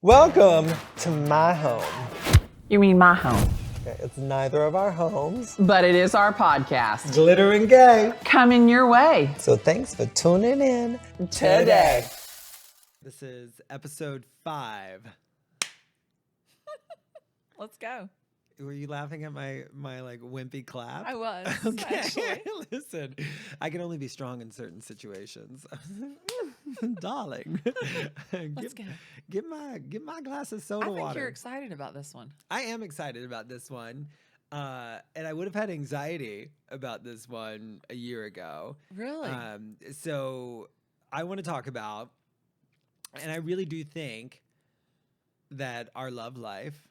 Welcome to my home. You mean my home? Okay, it's neither of our homes. But it is our podcast. Glitter and gay. Coming your way. So thanks for tuning in Today. This is episode 5. Let's go. Were you laughing at my like wimpy clap? I was, Okay. actually. Listen, I can only be strong in certain situations. Darling. Let's go. Get my glass of soda I think water. you're excited about this one. I am excited about this one. And I would have had anxiety about this one a year ago. Really? So I want to talk about, and I really do think that our love life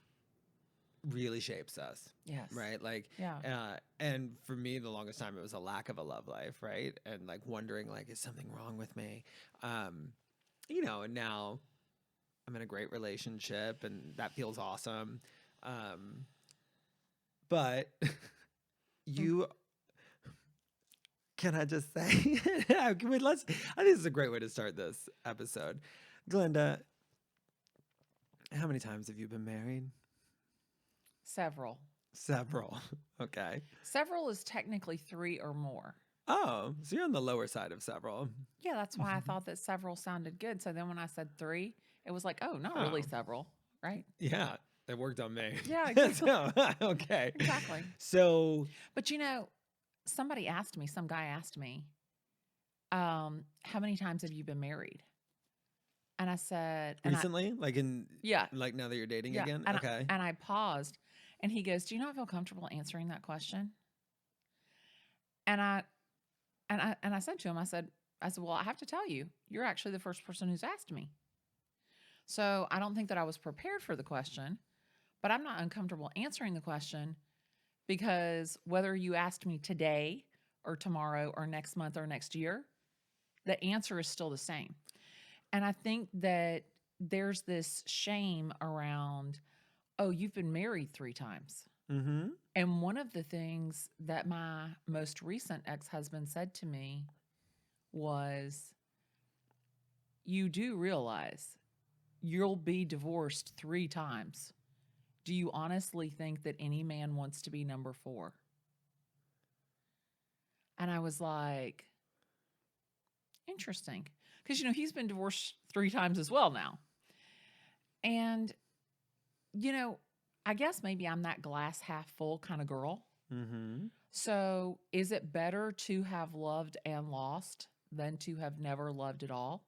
really shapes us. Yes. Right? Like, Yeah. and for me, the longest time, it was a lack of a love life, right? And like wondering, like, is something wrong with me? And now I'm in a great relationship and that feels awesome. But can I just say, I think this is a great way to start this episode. Glennda, how many times have you been married? Several. Several. Okay. Several is technically 3 or more. Oh, so you're on the lower side of several. Yeah, that's why I thought that several sounded good. So then when I said 3, it was like, oh, not really several, right? Yeah, it worked on me. Yeah, exactly. Okay. Exactly. So, But some guy asked me, how many times have you been married? And I said, recently? yeah. Like now that you're dating Yeah, again? and Okay. I paused, and he goes, "Do you not feel comfortable answering that question?" And I said to him, I said, "Well, I have to tell you, you're actually the first person who's asked me. So I don't think that I was prepared for the question, but I'm not uncomfortable answering the question because whether you asked me today or tomorrow or next month or next year, the answer is still the same." And I think that there's this shame around, oh, you've been married 3 times. Mm-hmm. And one of the things that my most recent ex-husband said to me was, you do realize you'll be divorced 3 times. Do you honestly think that any man wants to be number 4? And I was like, interesting. Because, he's been divorced 3 times as well now. And, I guess maybe I'm that glass half full kind of girl. Mm-hmm. So is it better to have loved and lost than to have never loved at all?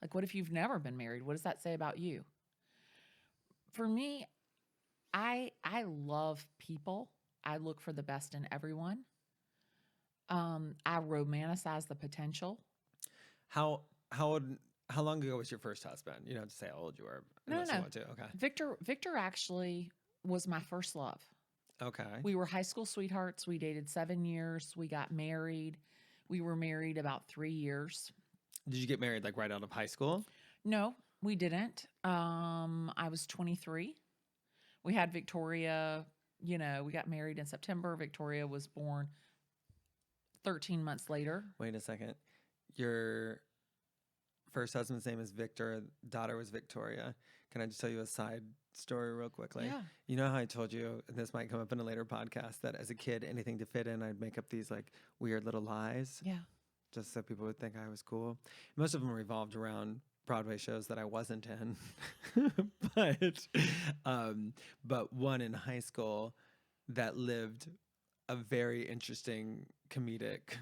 Like, what if you've never been married? What does that say about you? For me, I love people. I look for the best in everyone. I romanticize the potential. How long ago was your first husband? You don't have to say how old you were. No. You want to. Okay. Victor actually was my first love. Okay. We were high school sweethearts. We dated 7 years. We got married. We were married about 3 years. Did you get married like right out of high school? No, we didn't. I was 23. We had Victoria, we got married in September. Victoria was born 13 months later. Wait a second. Your first husband's name is Victor. Daughter was Victoria. Can I just tell you a side story real quickly? Yeah. You know how I told you, and this might come up in a later podcast, that as a kid, anything to fit in, I'd make up these like weird little lies. Yeah. Just so people would think I was cool. Most of them revolved around Broadway shows that I wasn't in. But one in high school that lived a very interesting comedic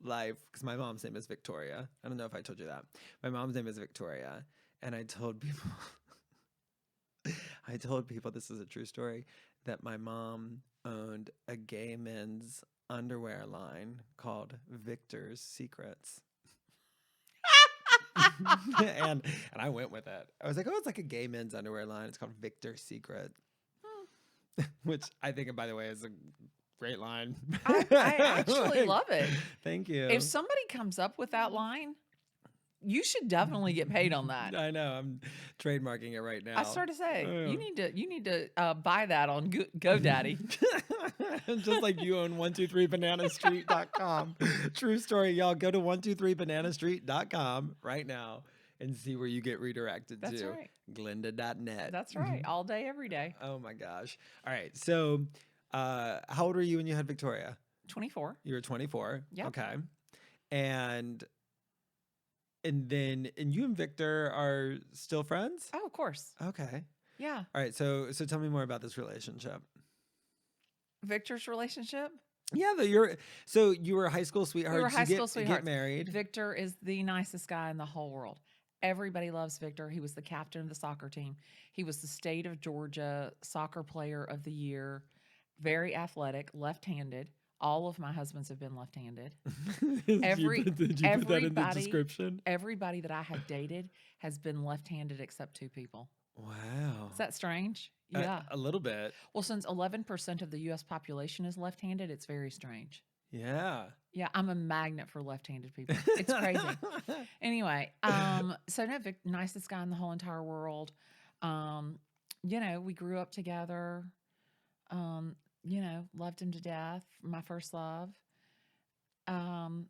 life, because my mom's name is Victoria. I don't know if I told you that. My mom's name is Victoria. And I told people, this is a true story, that my mom owned a gay men's underwear line called Victor's Secrets. and I went with it. I was like, oh, it's like a gay men's underwear line. It's called Victor's Secret. Which I think, by the way, is a great line. I actually love it. Thank you. If somebody comes up with that line, you should definitely get paid on that. I know. I'm trademarking it right now. I started to say, you need to buy that on GoDaddy. Just like you own 123bananastreet.com. True story, y'all. Go to 123bananastreet.com right now and see where you get redirected That's to. right. Glennda.net. That's right. All day, every day. Oh my gosh. All right. So, how old were you when you had Victoria? 24. You were 24. Yep. Okay. And then you and Victor are still friends? Oh, of course. Okay. Yeah. All right. So tell me more about this relationship. Victor's relationship. Yeah, you were high school sweethearts. We were high You school get sweethearts. married. Victor is the nicest guy in the whole world. Everybody loves Victor. He was the captain of the soccer team. He was the state of Georgia soccer player of the year. Very athletic, left-handed. All of my husbands have been left-handed. Did you put that in the everybody- description? Everybody that I have dated has been left-handed except 2 people. Wow. Is that strange? Yeah. A little bit. Well, since 11% of the U.S. population is left-handed, it's very strange. Yeah. Yeah, I'm a magnet for left-handed people. It's crazy. Anyway, so no, Vic, nicest guy in the whole entire world. We grew up together. Loved him to death. My first love. And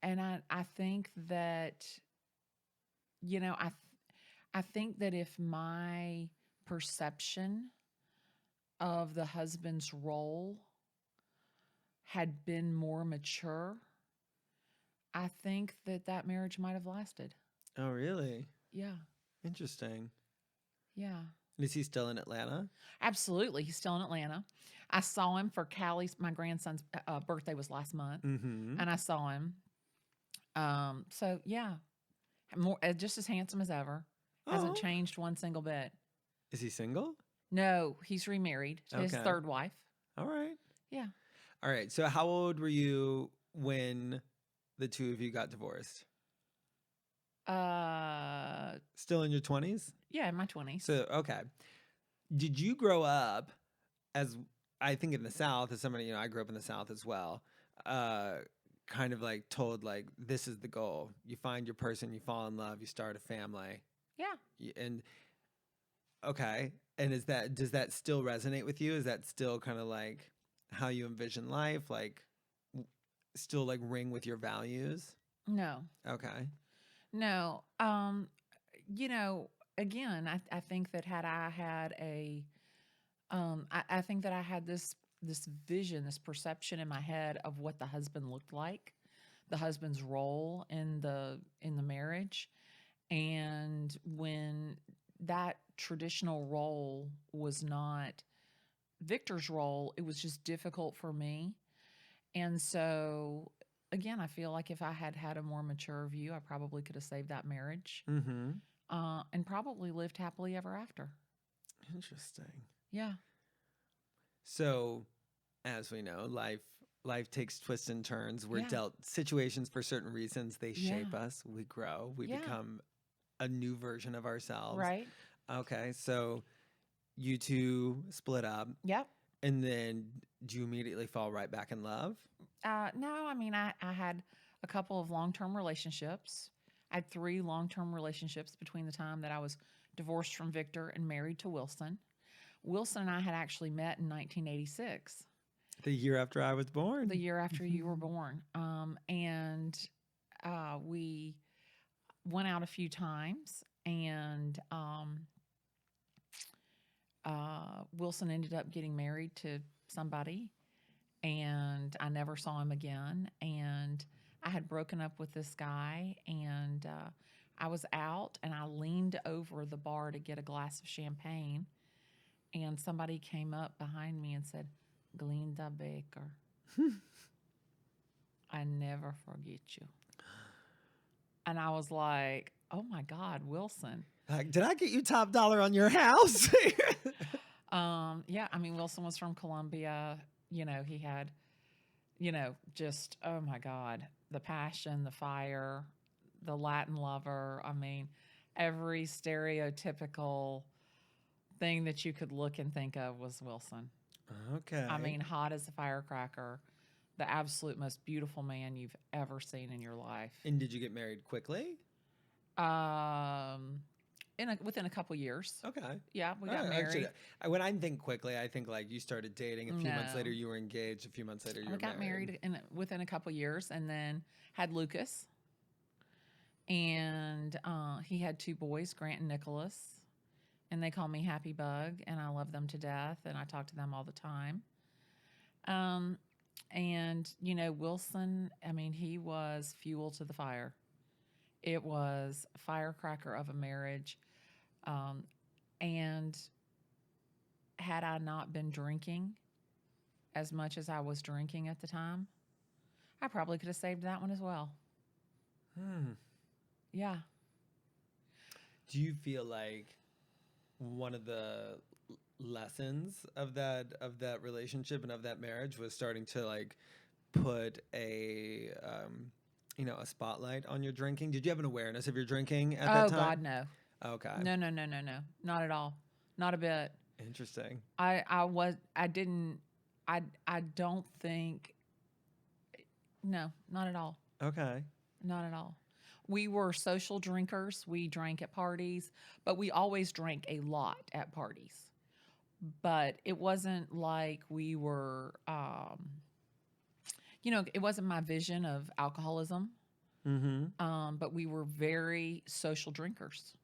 I think that, I think that if my perception of the husband's role had been more mature, I think that marriage might have lasted. Oh, really? Yeah. Interesting. Yeah. And is he still in Atlanta? Absolutely. He's still in Atlanta. I saw him for Callie's, my grandson's birthday was last month, Mm-hmm. and I saw him. So yeah, just as handsome as ever. Hasn't changed one single bit. Is he single? No, he's remarried to his Okay. 3rd wife. All right. Yeah. All right. So how old were you when the two of you got divorced? Still in your 20s? Yeah, in my 20s. So, okay. Did you grow up as, I think in the South, as somebody, I grew up in the South as well, kind of like told like, this is the goal. You find your person, you fall in love, you start a family. Yeah. And, okay. And does that still resonate with you? Is that still kind of like how you envision life? Like still like ring with your values? No. Okay. No. Again, I think that had I had I think that I had this vision, this perception in my head of what the husband looked like, the husband's role in the marriage. And when that traditional role was not Victor's role, it was just difficult for me. And so, again, I feel like if I had had a more mature view, I probably could have saved that marriage, Mm-hmm. and probably lived happily ever after. Interesting. Yeah. So, as we know, life takes twists and turns. We're Yeah. dealt situations for certain reasons. They shape Yeah. us. We grow. We Yeah. become a new version of ourselves. Right. Okay. So, you two split up, Yep. and then do you immediately fall right back in love? No, I mean, I had a couple of long-term relationships. I had 3 long-term relationships between the time that I was divorced from Victor and married to Wilson. Wilson and I had actually met in 1986, The year after I was born. the year after you were born. And we went out a few times, and Wilson ended up getting married to somebody, and I never saw him again. And I had broken up with this guy, and I was out, and I leaned over the bar to get a glass of champagne, and somebody came up behind me and said, "Glennda Baker, I never forget you." And I was like, "Oh my God, Wilson." Like, did I get you top dollar on your house? Yeah, I mean, Wilson was from Columbia. He had, just, oh my God, the passion, the fire, the Latin lover. I mean, every stereotypical thing that you could look and think of was Wilson. Okay. I mean, hot as a firecracker, the absolute most beautiful man you've ever seen in your life. And did you get married quickly? Within a couple years. Okay. Yeah, we got Alright, married. actually, when I think quickly, I think like you started dating. A few months No. later, you were engaged. A few months later, you We were got married within a couple years, and then had Lucas. And he had 2 boys, Grant and Nicholas, and they call me Happy Bug, and I love them to death, and I talk to them all the time. And Wilson, I mean, he was fuel to the fire. It was a firecracker of a marriage. And had I not been drinking as much as I was drinking at the time, I probably could have saved that one as well. Yeah. Do you feel like one of the lessons of that relationship and of that marriage was starting to like put a a spotlight on your drinking? Did you have an awareness of your drinking at that Oh time? God, no. Okay. No. Not at all. Not a bit. Interesting. I don't think, no, not at all. Okay. Not at all. We were social drinkers. We drank at parties, but we always drank a lot at parties. But it wasn't like we were, it wasn't my vision of alcoholism. Mm-hmm. But we were very social drinkers,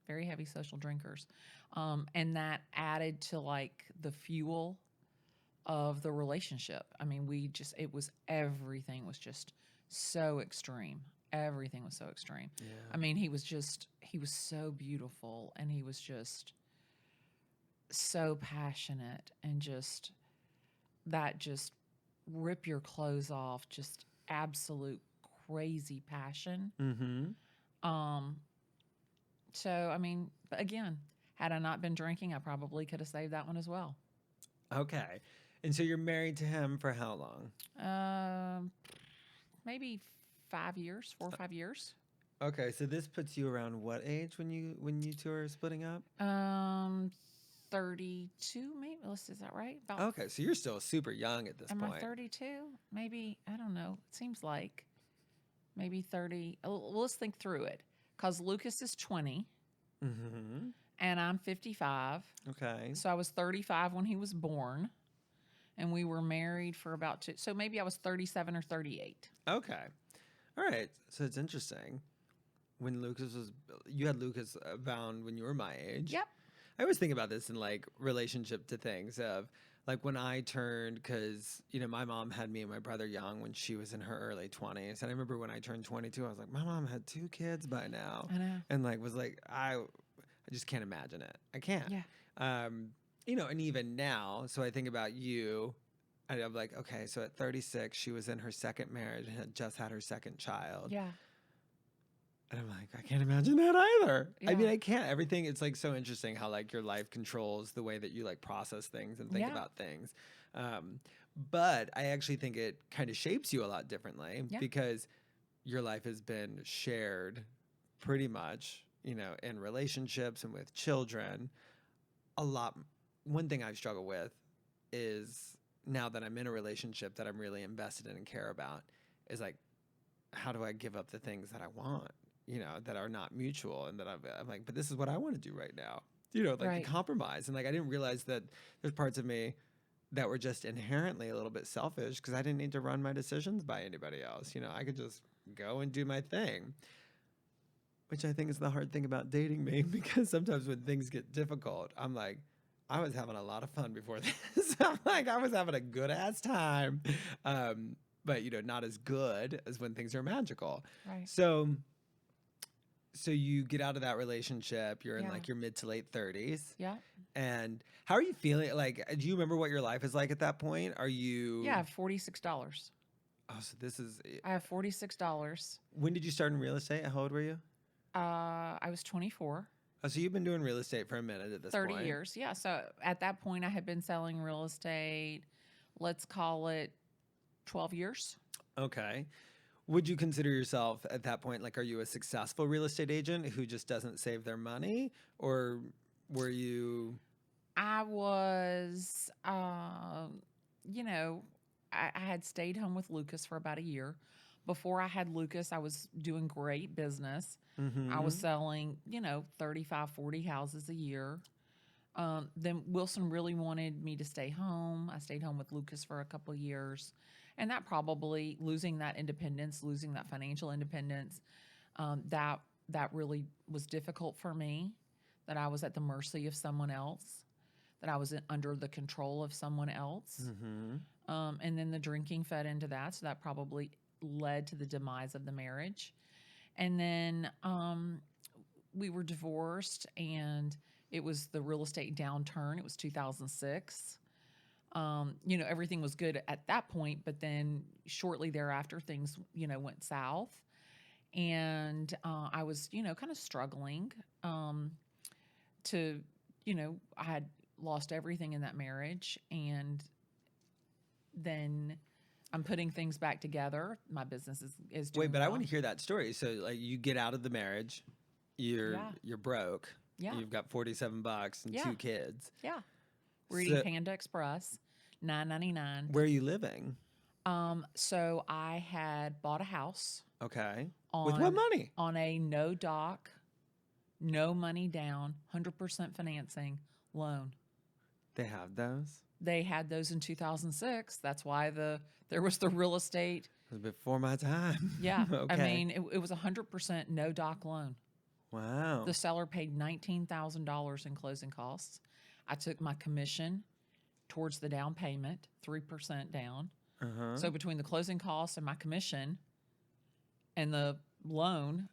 very heavy social drinkers. And that added to like the fuel of the relationship. I mean, everything was just so extreme. Everything was so extreme. Yeah. I mean, he was so beautiful, and he was just so passionate, and just rip your clothes off, just absolute crazy passion. Mm-hmm. So, I mean, again, had I not been drinking, I probably could have saved that one as well. Okay. And so you're married to him for how long? Maybe 4 or 5 years. Okay, so this puts you around what age when you two are splitting up? 32, maybe. Is that right? Okay, so you're still super young at this Am point. I 32? Maybe, I don't know. It seems like maybe 30. Let's think through it. Because Lucas is 20. Mm-hmm. And I'm 55. Okay. So I was 35 when he was born. And we were married for about 2. So maybe I was 37 or 38. Okay. All right. So it's interesting. When you had Lucas bound when you were my age. Yep. I always think about this in like relationship to things of like when I turned, because my mom had me and my brother young when she was in her early 20s, and I remember when I turned 22, I was like, my mom had 2 kids by now. I know. And like was like I just can't imagine it. I can't. Yeah. And even now, so I think about you, and I'm like, okay, so at 36, she was in her second marriage and had just had her second child. Yeah. And I'm like, I can't imagine that either. I mean, Yeah. I can't. Everything, it's like so interesting how like your life controls the way that you like process things and think Yeah. about things. But I actually think it kind of shapes you a lot differently because your life has been shared pretty much, in relationships and with children a lot. One thing I've struggled with is now that I'm in a relationship that I'm really invested in and care about is like, how do I give up the things that I want? That are not mutual, and that I'm like, but this is what I want to do right now. Right. The compromise. And like, I didn't realize that there's parts of me that were just inherently a little bit selfish because I didn't need to run my decisions by anybody else. I could just go and do my thing, which I think is the hard thing about dating me, because sometimes when things get difficult, I'm like, I was having a lot of fun before this. I'm like, I was having a good ass time. But not as good as when things are magical. Right. So you get out of that relationship, you're in Yeah. like your mid to late 30s. Yeah. And how are you feeling? Like, do you remember what your life is like at that point? Are you? Yeah. I have $46. Oh, so this is. I have $46. When did you start in real estate? How old were you? I was 24. Oh, so you've been doing real estate for a minute at this 30 point. years. Yeah. So at that point, I had been selling real estate, let's call it 12 years. Okay. Would you consider yourself at that point, like, are you a successful real estate agent who just doesn't save their money? Or were you? I was, I had stayed home with Lucas for about a year. Before I had Lucas, I was doing great business. Mm-hmm. I was selling, 35, 40 houses a year. Then Wilson really wanted me to stay home. I stayed home with Lucas for a couple of years. And that probably, losing that independence, losing that financial independence, That really was difficult for me, that I was at the mercy of someone else, that I was under the control of someone else. And then the drinking fed into that, so that probably led to the demise of the marriage. And then we were divorced, and it was the real estate downturn. It was 2006. Everything was good at that point, but then shortly thereafter, things, went south. And I was, kind of struggling to, I had lost everything in that marriage. And then I'm putting things back together. My business is doing Wait, but I well. want to hear that story. So, like, you get out of the marriage, you're broke. Yeah. You've got $47 and 2 kids. Yeah. We're eating Panda Express, $9.99. Where are you living? So I had bought a house. Okay. With what money? On a no doc, no money down, 100% financing loan. They have those? They had those in 2006. That's why there was the real estate. It was before my time. Yeah. Okay. I mean, it was 100% no doc loan. Wow. The seller paid $19,000 in closing costs. I took my commission towards the down payment, 3% down. So between the closing costs and my commission and the loan,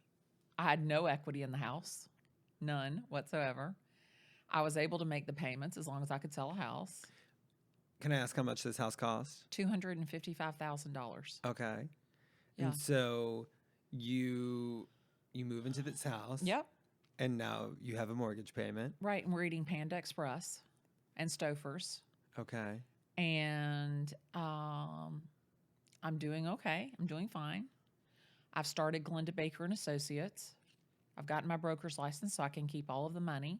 I had no equity in the house, none whatsoever. I was able to make the payments as long as I could sell a house. Can I ask how much this house cost? $255,000. Okay. Yeah. And so you move into this house. Yep. And now you have a mortgage payment. Right. And we're eating Panda Express and Stouffer's. Okay. And I'm doing okay. I'm doing fine. I've started Glennda Baker and Associates. I've gotten my broker's license so I can keep all of the money.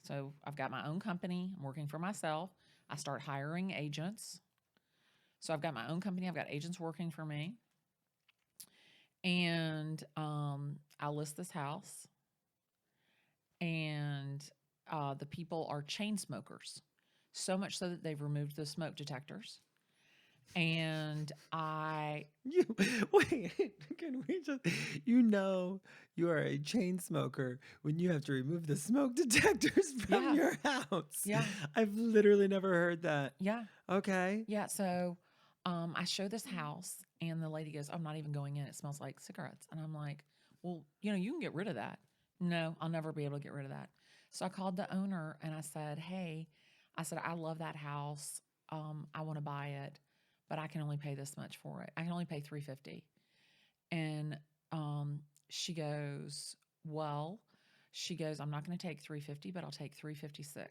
So I've got my own company. I'm working for myself. I start hiring agents. So I've got my own company. I've got agents working for me. And I list this house. And the people are chain smokers. So much so that they've removed the smoke detectors. And wait, can we just, you are a chain smoker when you have to remove the smoke detectors from your house. Yeah. I've literally never heard that. Yeah. Okay. Yeah. So I show this house and the lady goes, I'm not even going in. It smells like cigarettes. And I'm like, well, you can get rid of that. No, I'll never be able to get rid of that. So I called the owner and I said, hey, I love that house. I want to buy it, but I can only pay this much for it. I can only pay $350. And she goes, I'm not going to take $350, but I'll take $356.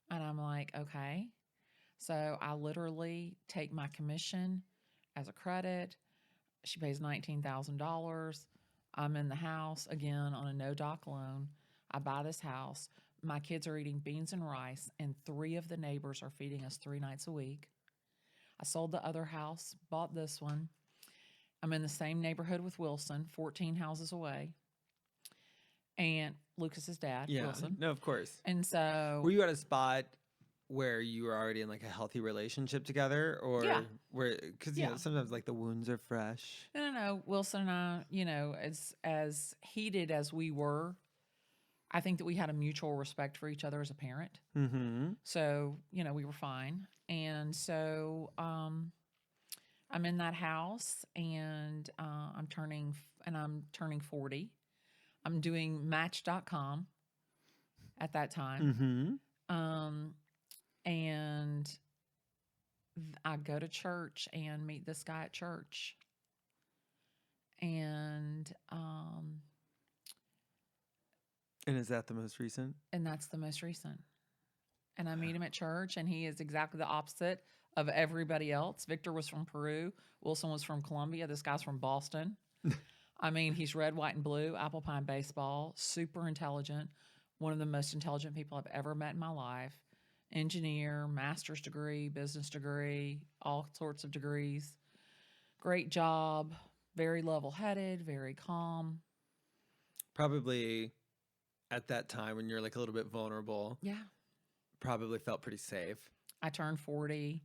And I'm like, okay. So I literally take my commission as a credit. She pays $19,000. I'm in the house again on a no doc loan. I buy this house. My kids are eating beans and rice, and 3 of the neighbors are feeding us 3 nights a week. I sold the other house, bought this one. I'm in the same neighborhood with Wilson, 14 houses away. And Lucas's dad, Wilson. No, of course. And so... Were you at a spot where you were already in like a healthy relationship together? Or because sometimes like the wounds are fresh. No. Wilson and I, as heated as we were, I think that we had a mutual respect for each other as a parent. Mm-hmm. So, we were fine. And so I'm in that house and I'm turning 40. I'm doing Match.com at that time. Mm-hmm. And I go to church and meet this guy at church. And is that the most recent? And that's the most recent. And I meet him at church, and he is exactly the opposite of everybody else. Victor was from Peru. Wilson was from Colombia. This guy's from Boston. I mean, he's red, white, and blue, apple pie and baseball, super intelligent, one of the most intelligent people I've ever met in my life. Engineer, master's degree, business degree, all sorts of degrees. Great job, very level-headed, very calm. Probably at that time when you're like a little bit vulnerable. Yeah. Probably felt pretty safe. I turned 40.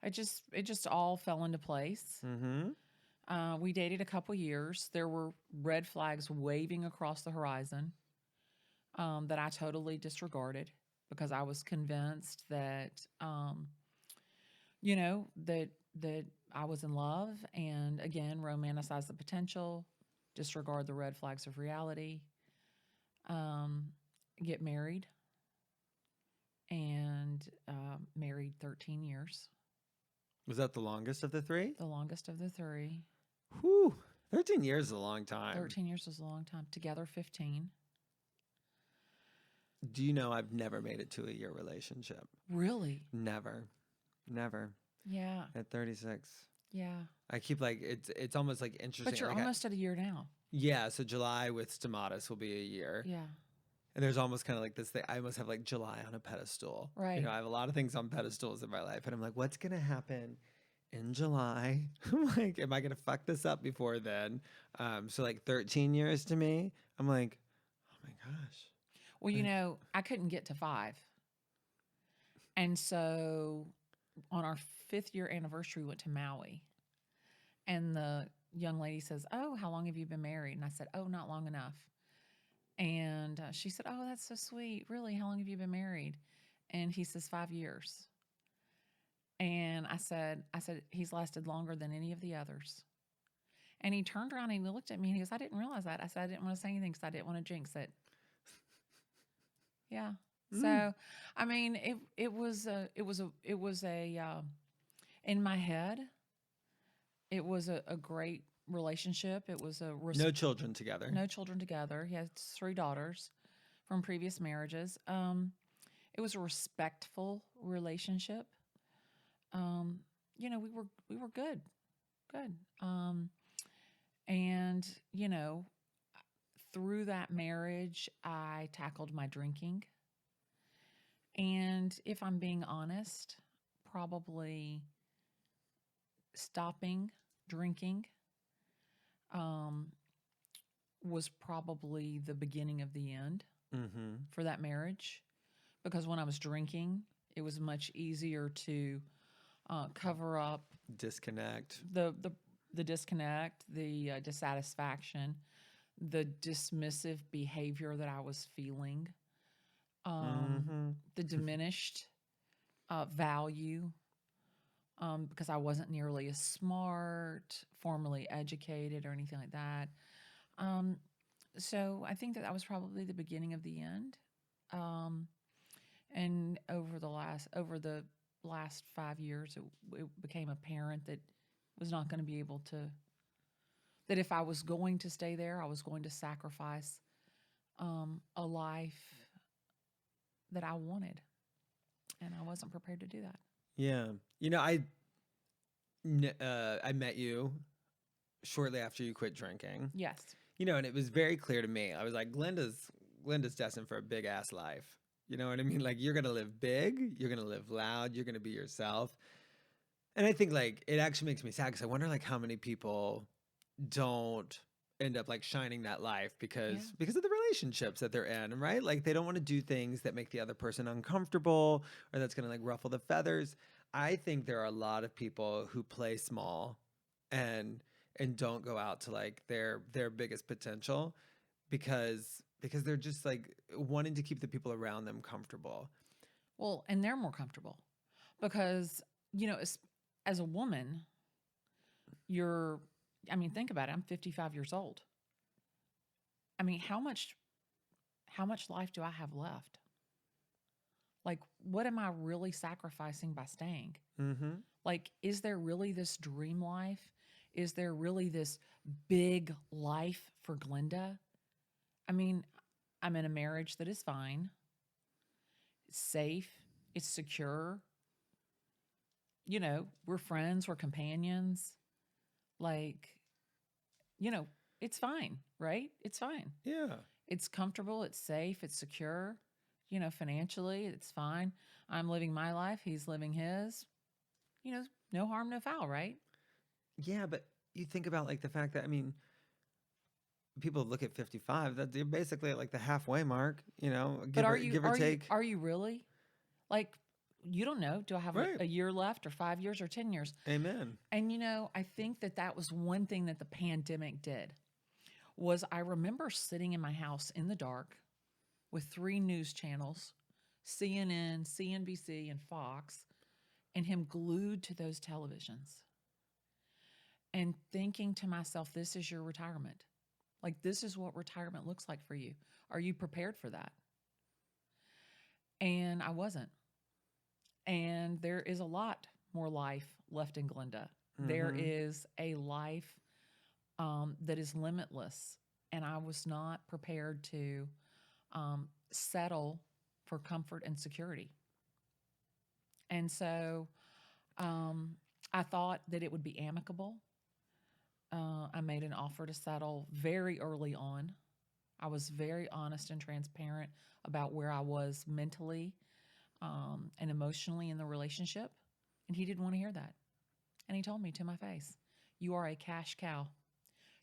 It just all fell into place. Mm-hmm. We dated a couple years. There were red flags waving across the horizon that I totally disregarded because I was convinced that, that I was in love, and again, romanticize the potential, disregard the red flags of reality, get married, and married 13 years, Was that the longest of the three? the longest of the three. Whew. 13 years is a long time. 13 years was a long time. Together, 15. Do you know I've never made it to a year relationship? Really? Never. Never. Yeah. At 36. Yeah. I keep like it's almost like interesting. But you're like almost at a year now. yeah, so July with Stomatis will be a year. Yeah. And there's almost kind of like this thing. I almost have like July on a pedestal. Right. You know, I have a lot of things on pedestals in my life. And I'm like, what's going to happen in July? I'm like, am I going to fuck this up before then? So like 13 years to me, I'm like, oh my gosh. Well, I couldn't get to 5. And so on our 5th year anniversary, we went to Maui. And the young lady says, "Oh, how long have you been married?" And I said, "Oh, not long enough." And she said, "Oh, that's so sweet. Really? How long have you been married?" And he says, 5 years. And I said, "He's lasted longer than any of the others." And he turned around and he looked at me and he goes, "I didn't realize that." I said, "I didn't want to say anything because I didn't want to jinx it." Yeah. So, I mean, it was a in my head, it was a great relationship. It was No children together. no children together. He has 3 daughters from previous marriages. It was a respectful relationship. We were good. And through that marriage, I tackled my drinking. And if I'm being honest, probably stopping drinking was probably the beginning of the end for that marriage. Because when I was drinking, it was much easier to cover up Disconnect. the disconnect, the dissatisfaction, the dismissive behavior that I was feeling, the diminished value, because I wasn't nearly as smart, formally educated, or anything like that. So I think that was probably the beginning of the end. And over the last 5 years, it became apparent that was not going to be able to. That if I was going to stay there, I was going to sacrifice a life that I wanted, and I wasn't prepared to do that. Yeah. I met you shortly after you quit drinking. Yes. And it was very clear to me. I was like, Glennda's destined for a big ass life. You know what I mean? Like, you're going to live big, you're going to live loud, you're going to be yourself. And I think like it actually makes me sad because I wonder like how many people don't end up like shining that life because of the relationships that they're in, right? Like they don't want to do things that make the other person uncomfortable or that's going to like ruffle the feathers. I think there are a lot of people who play small and don't go out to like their biggest potential because they're just like wanting to keep the people around them comfortable. Well, and they're more comfortable because, as a woman, think about it. I'm 55 years old. I mean, how much life do I have left? Like, what am I really sacrificing by staying? Mm-hmm. Like, is there really this dream life? Is there really this big life for Glennda? I mean, I'm in a marriage that is fine. It's safe. It's secure. We're friends. We're companions. Like, it's fine, right? It's fine. Yeah. It's comfortable. It's safe. It's secure. Financially, it's fine. I'm living my life. He's living his. No harm, no foul, right? Yeah, but you think about like the fact that, I mean, people look at 55, that you're basically at like the halfway mark, But give or take. Are you really? Like, you don't know. Do I have Right. a year left or 5 years or 10 years? Amen. And, I think that was one thing that the pandemic did was I remember sitting in my house in the dark with 3 news channels, CNN, CNBC, and Fox, and him glued to those televisions and thinking to myself, this is your retirement. Like, this is what retirement looks like for you. Are you prepared for that? And I wasn't. And there is a lot more life left in Glenda. There is a life that is limitless. And I was not prepared to settle for comfort and security. And so I thought that it would be amicable. I made an offer to settle very early on. I was very honest and transparent about where I was mentally and emotionally in the relationship. And he didn't want to hear that. And he told me to my face, you are a cash cow.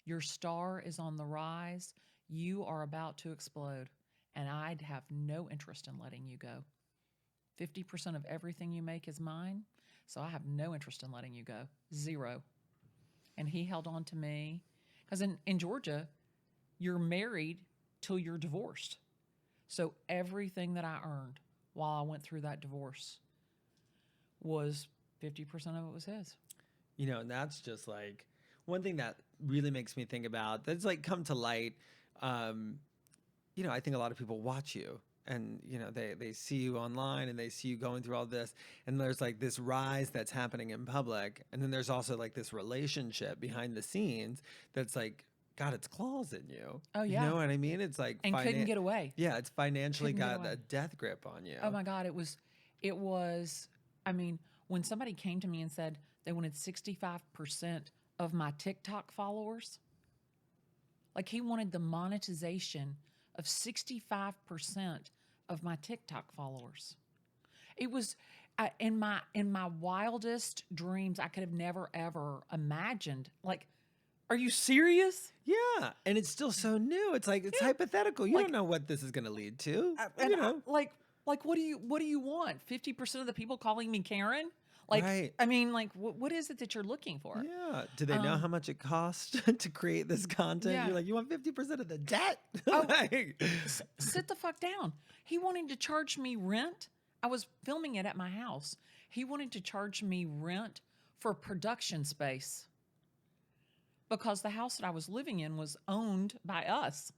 Your star is on the rise. You are about to explode. And I'd have no interest in letting you go. 50% of everything you make is mine. So I have no interest in letting you go. 0. And he held on to me. Because in Georgia, you're married till you're divorced. So everything that I earned while I went through that divorce was 50% of it was his. And that's just like one thing that really makes me think about that's like come to light. I think a lot of people watch you and, they see you online and they see you going through all this. And there's like this rise that's happening in public. And then there's also like this relationship behind the scenes that's like, got its claws in you. Oh, yeah. You know what I mean? It's like and couldn't get away. Yeah, it's financially Couldn't get got away. a death grip on you. Oh my God, it was, I mean, when somebody came to me and said they wanted 65% of my TikTok followers, like he wanted the monetization of 65% of my TikTok followers. It was in my wildest dreams, I could have never ever imagined. Like, are you serious? Yeah, and it's still so new. It's like it's hypothetical. You don't know what this is going to lead to. Like what do you want? 50% of the people calling me Karen? Like, right. I mean, like, what is it that you're looking for? Yeah. Do they know how much it costs to create this content? Yeah. You're like, you want 50% of the debt? Oh, sit the fuck down. He wanted to charge me rent. I was filming it at my house. He wanted to charge me rent for production space because the house that I was living in was owned by us.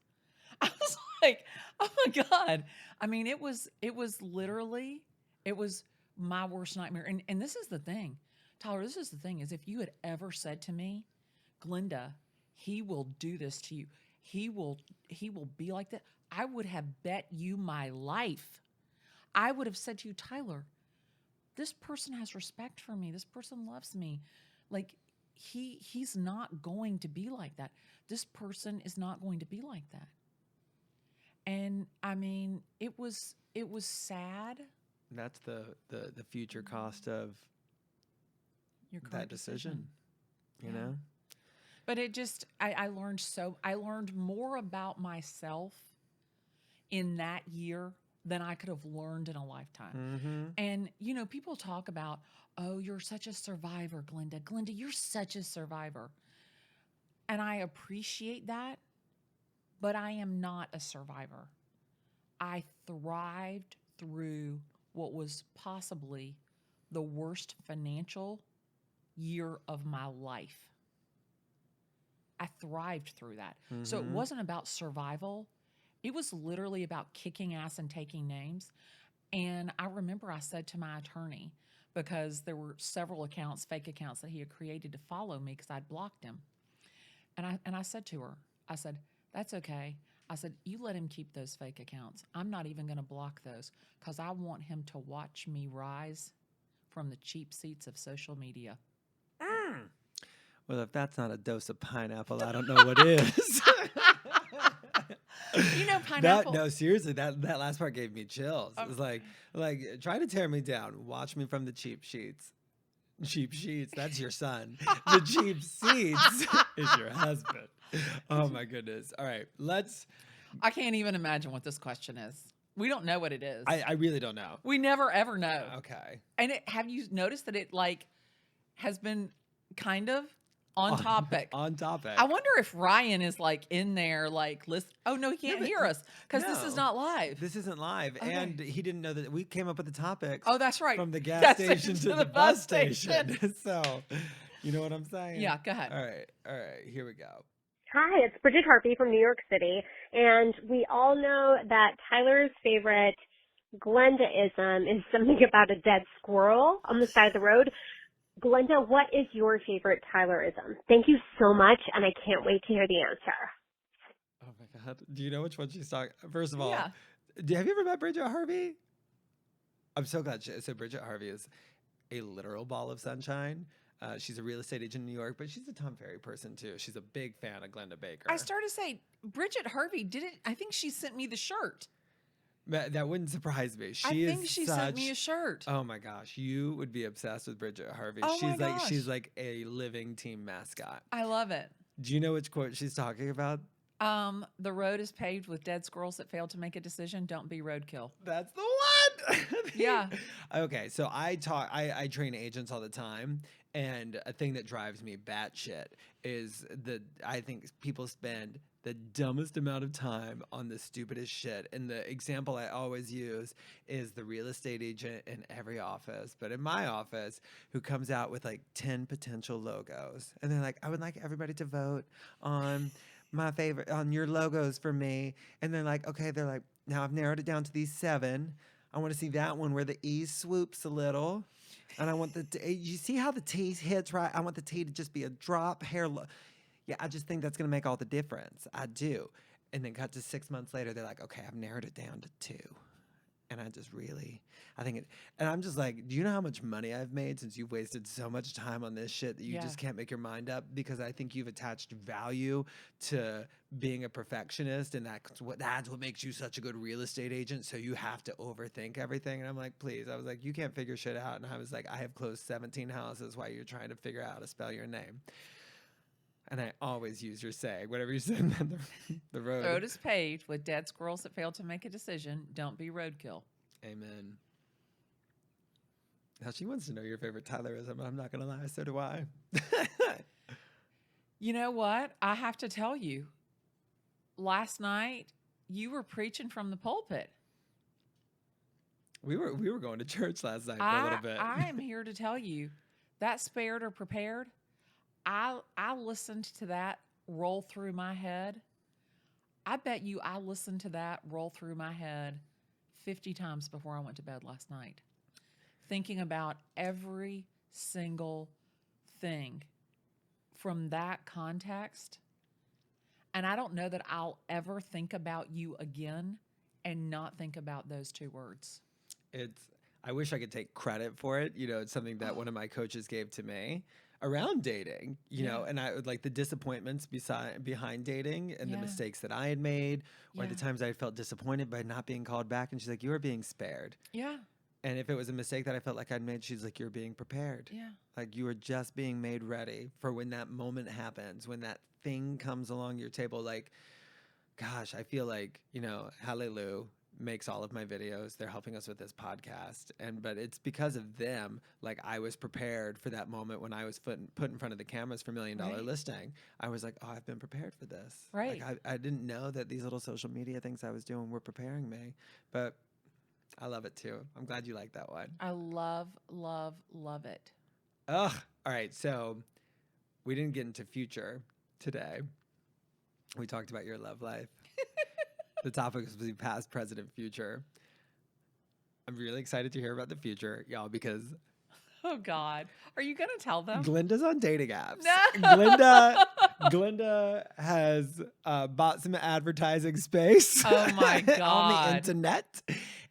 I was like, oh my God. I mean, it was literally, it was my worst nightmare. And this is the thing, Tyler, this is the thing, is if you had ever said to me, Glenda, he will do this to you. He will be like that. I would have bet you my life. I would have said to you, Tyler, this person has respect for me. This person loves me. Like, he's not going to be like that. This person is not going to be like that. And I mean, it was sad. That's the future cost of Your that current decision. You Yeah. know? But it just, I learned more about myself in that year than I could have learned in a lifetime. Mm-hmm. And, people talk about, oh, you're such a survivor, Glenda. Glenda, you're such a survivor. And I appreciate that, but I am not a survivor. I thrived through what was possibly the worst financial year of my life. I thrived through that. Mm-hmm. So it wasn't about survival. It was literally about kicking ass and taking names. And I remember I said to my attorney, because there were several accounts, fake accounts that he had created to follow me because I'd blocked him. And I said to her, I said, that's okay. I said, you let him keep those fake accounts. I'm not even going to block those because I want him to watch me rise from the cheap seats of social media. Well, if that's not a dose of pineapple, I don't know what is. Pineapple. No, seriously, that last part gave me chills. It was like try to tear me down. Watch me from the cheap sheets. Cheap sheets, that's your son. The cheap seats is your husband. Oh my goodness. All right, I can't even imagine what this question is. We don't know what it is. I really don't know. We never ever know. Okay. And have you noticed that it like has been kind of on topic? On topic. I wonder if Ryan is like in there, like, listen. Oh no, he can't hear us because this is No. not live. This isn't live, Okay. and he didn't know that we came up with the topics. Oh, that's right. From the gas station to the bus station. station. So, you know what I'm saying? Yeah, go ahead. All right. Here we go. Hi, it's Bridgette Harvey from New York City, and we all know that Tyler's favorite Glenndaism is something about a dead squirrel on the side of the road. Glennda, what is your favorite Tylerism? Thank you so much, and I can't wait to hear the answer. Oh my God. Do you know which one she's talking? First of all, Yeah. have you ever met Bridgette Harvey? I'm so glad. So Bridgette Harvey is a literal ball of sunshine. She's a real estate agent in New York, but she's a Tom Ferry person too. She's a big fan of Glennda Baker. I started to say, Bridgette Harvey didn't. I think she sent me the shirt. That wouldn't surprise me. I think she sent me a shirt. Oh my gosh, you would be obsessed with Bridgette Harvey. Oh my she's gosh. like a living team mascot. I love it. Do you know which quote she's talking about? The road is paved with dead squirrels that failed to make a decision. Don't be roadkill. That's the one. Yeah. Okay, so I train agents all the time, and a thing that drives me batshit is I think people spend the dumbest amount of time on the stupidest shit. And the example I always use is the real estate agent in every office, but in my office, who comes out with like 10 potential logos, and they're like, I would like everybody to vote on on your logos for me. And they're like, okay, they're like, now I've narrowed it down to these 7. I want to see that one where the E swoops a little. And I want you see how the T hits right? I want the T to just be a drop hair. Yeah, I just think that's going to make all the difference. I do. And then cut to 6 months later, they're like, okay, I've narrowed it down to 2. And and I'm just like, do you know how much money I've made since you've wasted so much time on this shit that you just can't make your mind up? Because I think you've attached value to being a perfectionist, and that's what makes you such a good real estate agent. So you have to overthink everything. And I'm like, please. I was like, you can't figure shit out. And I was like, I have closed 17 houses while you're trying to figure out how to spell your name. And I always use your saying, whatever you said, the road. The road is paved with dead squirrels that failed to make a decision. Don't be roadkill. Amen. Now she wants to know your favorite Tylerism. I'm not going to lie, so do I. You know what? I have to tell you, last night you were preaching from the pulpit. We were going to church last night for a little bit. I am here to tell you that spared or prepared. I listened to that roll through my head. I bet you I listened to that roll through my head 50 times before I went to bed last night, thinking about every single thing from that context. And I don't know that I'll ever think about you again and not think about those 2 words. I wish I could take credit for it. You know, it's something that one of my coaches gave to me around dating, you know, and I would like the disappointments behind dating and the mistakes that I had made, or the times I felt disappointed by not being called back. And she's like, you were being spared. Yeah. And if it was a mistake that I felt like I'd made, she's like, you're being prepared. Yeah. Like you are just being made ready for when that moment happens, when that thing comes along your table. Like, gosh, I feel like, you know, Hallelujah makes all of my videos. They're helping us with this podcast. But it's because of them, like I was prepared for that moment when I was put in front of the cameras for $1 Million Listing. I was like, oh, I've been prepared for this. Right. Like I didn't know that these little social media things I was doing were preparing me. But I love it too. I'm glad you like that one. I love, love, love it. Ugh. All right. So we didn't get into future today. We talked about your love life. The topic is past, present, future. I'm really excited to hear about the future, y'all, because Oh God. Are you going to tell them? Glenda's on dating apps. No. Glennda has bought some advertising space. Oh my God. On the internet.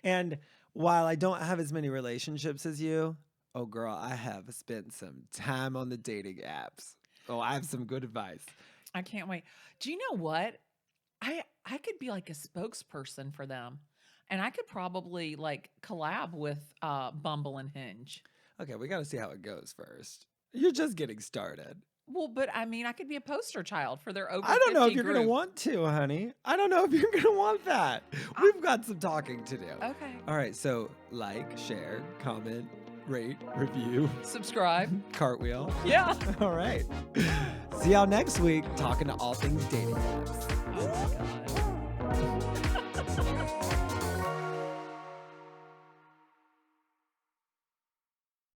And while I don't have as many relationships as you, oh girl, I have spent some time on the dating apps. Oh, I have some good advice. I can't wait. Do you know what? I could be like a spokesperson for them, and I could probably like collab with Bumble and Hinge. Okay, we got to see how it goes first. You're just getting started. Well, but I mean, I could be a poster child for their over. I don't know if 50 you're going to group. want to, honey. I don't know if you're going to want that. We've got some talking to do. Okay. All right. So like, share, comment, rate, review, Subscribe. cartwheel. Yeah. All right. See y'all next week talking to all things dating apps. Oh my God.